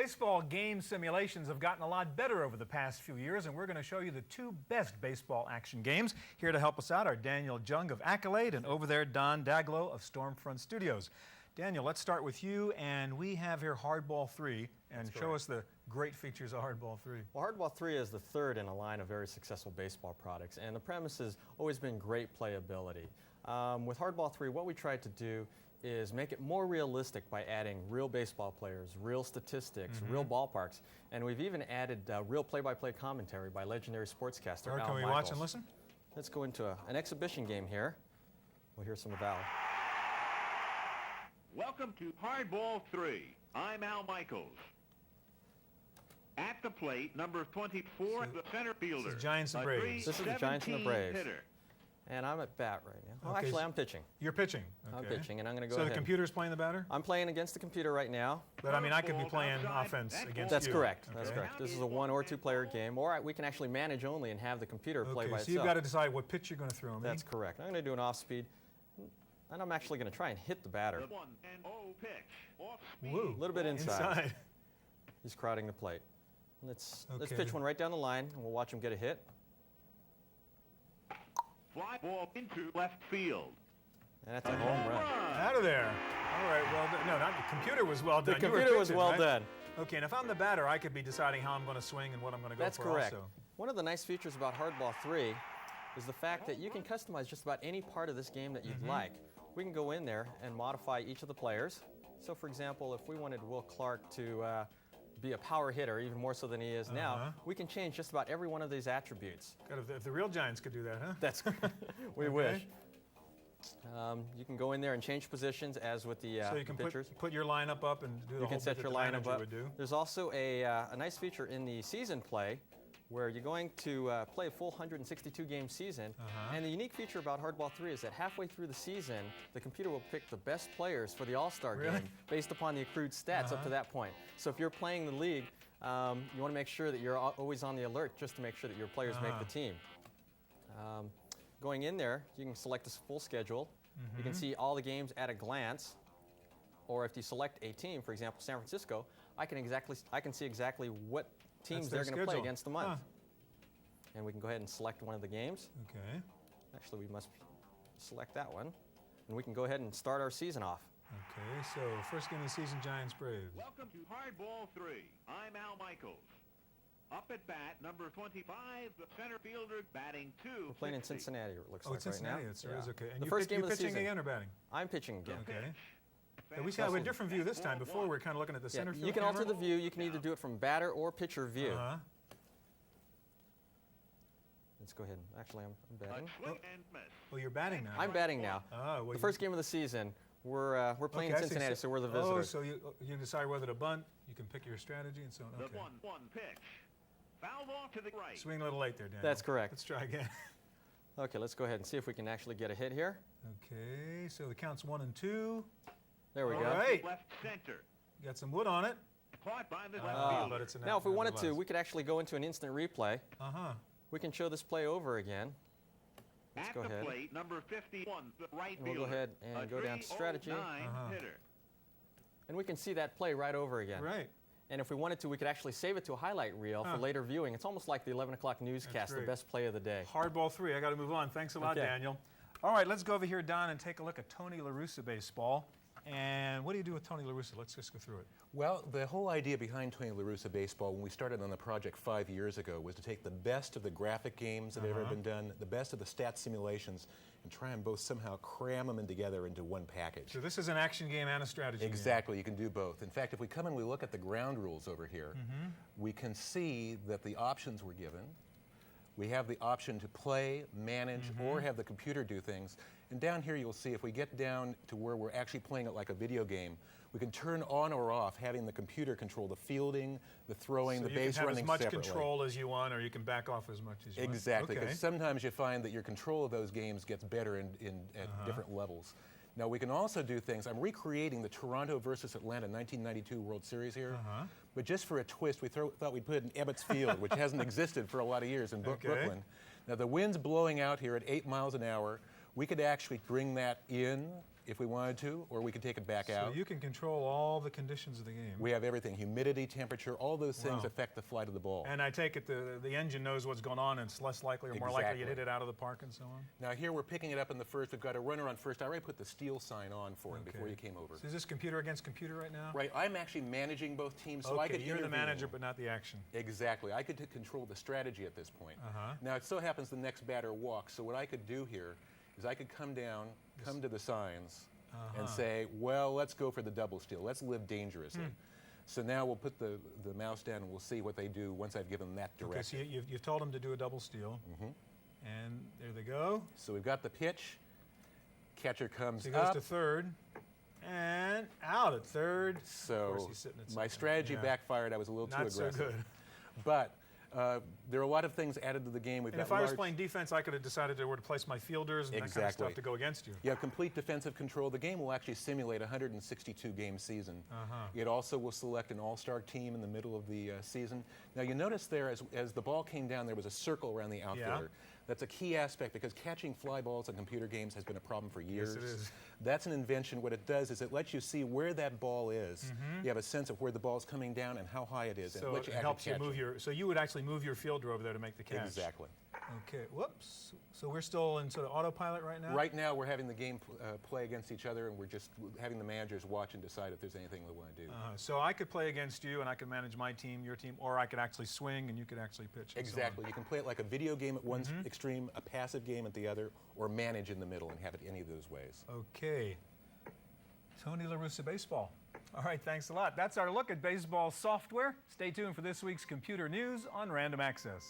Baseball game simulations have gotten a lot better over the past few years, and we're going to show you the two best baseball action games. Here to help us out are Daniel Jung of Accolade and over there Don Daglow of Stormfront Studios. Daniel, let's start with you, and we have here Hardball III, and show us the great features of Hardball III. Well, Hardball III is the third in a line of very successful baseball products, and the premise has always been great playability. With Hardball III, what we tried to do is make it more realistic by adding real baseball players, real statistics, real ballparks, and we've even added real play-by-play commentary by legendary sportscaster Al Can we watch and listen? Let's go into an exhibition game here. We'll hear some of Al. Welcome to Hardball III. I'm Al Michaels. At the plate, number 24, the center fielder. This is Giants and Braves. This is the Giants and the Braves. Hitter. And I'm at bat right now. Okay, actually, I'm pitching. You're pitching. Okay. I'm pitching, and I'm going to go So ahead. the computer's playing the batter? I'm playing against the computer right now. But I mean, I could be playing offense against That's you. correct. Okay. That's correct. This is a one or two player game, or we can actually manage only and have the computer play by so itself. you've got to decide what pitch you're going to throw me. That's correct. I'm going to do an off speed, and I'm actually going to try and hit the batter. The 1-0 pitch. Off speed. Woo. A little bit inside. Inside. He's crowding the plate. Let's Okay. pitch one right down the line, and we'll watch him get a hit. Fly ball into left field. And that's a home run. Out of there. All right, well done. No, not the computer was well done. The You were computer was pitching, well right? done. Okay, and if I'm the batter, I could be deciding how I'm going to swing and what I'm going to go That's for correct. also. One of the nice features about Hardball 3 is the fact that you can customize just about any part of this game that you'd like. We can go in there and modify each of the players. So, for example, if we wanted Will Clark to be a power hitter, even more so than he is now, we can change just about every one of these attributes. God, if the real Giants could do that, huh? That's we wish. You can go in there and change positions, as with the So you can pitchers. put your lineup up and do the You whole can set bit your that the lineup manager up. would do. There's also a nice feature in the season play where you're going to play a full 162-game season. And the unique feature about Hardball 3 is that halfway through the season, the computer will pick the best players for the All-Star game based upon the accrued stats up to that point. So if you're playing the league, you want to make sure that you're always on the alert just to make sure that your players make the team. Going in there, you can select a full schedule. You can see all the games at a glance. Or if you select a team, for example, San Francisco, I can see exactly what teams they're going to play against the month. And we can go ahead and select one of the games. Okay. Actually, we must select that one. And we can go ahead and start our season off. Okay, so first game of the season, Giants Braves. Welcome to Hardball 3. I'm Al Michaels. Up at bat, number 25, the center fielder, batting 2. We're playing in Cincinnati, it looks like Cincinnati, right now. it is, okay. And The first game of the pitching season. again or batting? I'm pitching again. Okay. Yeah, we have a different view this time. Before we were kind of looking at the center field You can camera. alter the view. You can either do it from batter or pitcher view. Let's go ahead. Actually, I'm batting. Well, you're batting now. I'm batting now. Well, the first game of the season, we're playing in Cincinnati, so we're the Oh, visitors. so you decide whether to bunt. You can pick your strategy and so on. Okay. The 1-1 pitch. Fouled off to the right. Swing a little late there, Daniel. That's correct. Let's try again. Okay, let's go ahead and see if we can actually get a hit here. Okay, so the count's 1 and 2. There we go. All right. Left center. Got some wood on it. Caught by the left fielder. But it's an Now, out if we wanted to, nonetheless. we could actually go into an instant replay. Uh-huh. We can show this play over again. Let's go At the ahead. plate, number 51, the right And we'll fielder. go ahead and go down to strategy. 309 hitter. And we can see that play right over again. Right. And if we wanted to, we could actually save it to a highlight reel for later viewing. It's almost like the 11 o'clock newscast, the great. best play of the day. Hardball 3. I got to move on. Thanks a lot, Okay. Daniel. All right, let's go over here, Don, and take a look at Tony La Russa Baseball. And what do you do with Tony La Russa? Let's just go through it. Well, the whole idea behind Tony La Russa Baseball, when we started on the project 5 years ago, was to take the best of the graphic games that have ever been done, the best of the stat simulations, and try and both somehow cram them in together into one package. So this is an action game and a strategy game. Exactly, you can do both. In fact, if we come and we look at the ground rules over here, we can see that the options were given. We have the option to play, manage, or have the computer do things. And down here you'll see if we get down to where we're actually playing it like a video game, we can turn on or off having the computer control the fielding, the throwing, the base running separately. So you can have as much control as you want, or you can back off as much as you want. Exactly, because Okay. sometimes you find that your control of those games gets better at different levels. Now we can also do things, I'm recreating the Toronto versus Atlanta 1992 World Series here, but just for a twist, we thought we'd put it in Ebbets Field, which hasn't existed for a lot of years in Brooklyn. Now the wind's blowing out here at 8 miles an hour. We could actually bring that in if we wanted to, or we could take it back So out. you can control all the conditions of the game. We have everything, humidity, temperature, all those things Wow. affect the flight of the ball. And I take it the engine knows what's going on and it's less likely or more likely you Exactly. hit it out of the park and so on? Now here we're picking it up in the first. We've got a runner on first. I already put the steal sign on for him before you came over. So is this computer against computer right now? Right, I'm actually managing both teams, so I Okay, could you're the intervene. manager but not the action. Exactly. I could control the strategy at this point. Uh-huh. Now it so happens the next batter walks, so what I could do here is I could come down, come to the signs, and say, well, let's go for the double steal. Let's live dangerously. So now we'll put the mouse down and we'll see what they do once I've given them that Okay, so direction. you've told them to do a double steal. And there they go. So we've got the pitch. Catcher comes So he goes up. to third. And out at third. Of So course, he's sitting at my second. strategy Yeah. backfired. I was a little too Not so aggressive. good. But there are a lot of things added to the game. We've And got if I was large- playing defense, I could have decided where to place my fielders and that kind of Exactly. stuff to go against you. You have complete defensive control. The game will actually simulate a 162-game season. It also will select an all-star team in the middle of the season. Now, you notice there, as the ball came down, there was a circle around the outfielder. That's a key aspect because catching fly balls in computer games has been a problem for years. Yes, it is. That's an invention. What it does is it lets you see where that ball is. You have a sense of where the ball's coming down and how high it is. and So lets it you helps you actually move catch your. So you would actually move your fielder over there to make the it. catch. Exactly. Okay. Whoops. So we're still in sort of autopilot right now. Right now, we're having the game play against each other, and we're just having the managers watch and decide if there's anything they want to do. So I could play against you, and I could manage my team, your team, or I could actually swing, and you could actually pitch. and so on. Exactly. You can play it like a video game at one extreme, a passive game at the other, or manage in the middle and have it any of those ways. Okay. Tony La Russa Baseball. All right, thanks a lot. That's our look at baseball software. Stay tuned for this week's computer news on Random Access.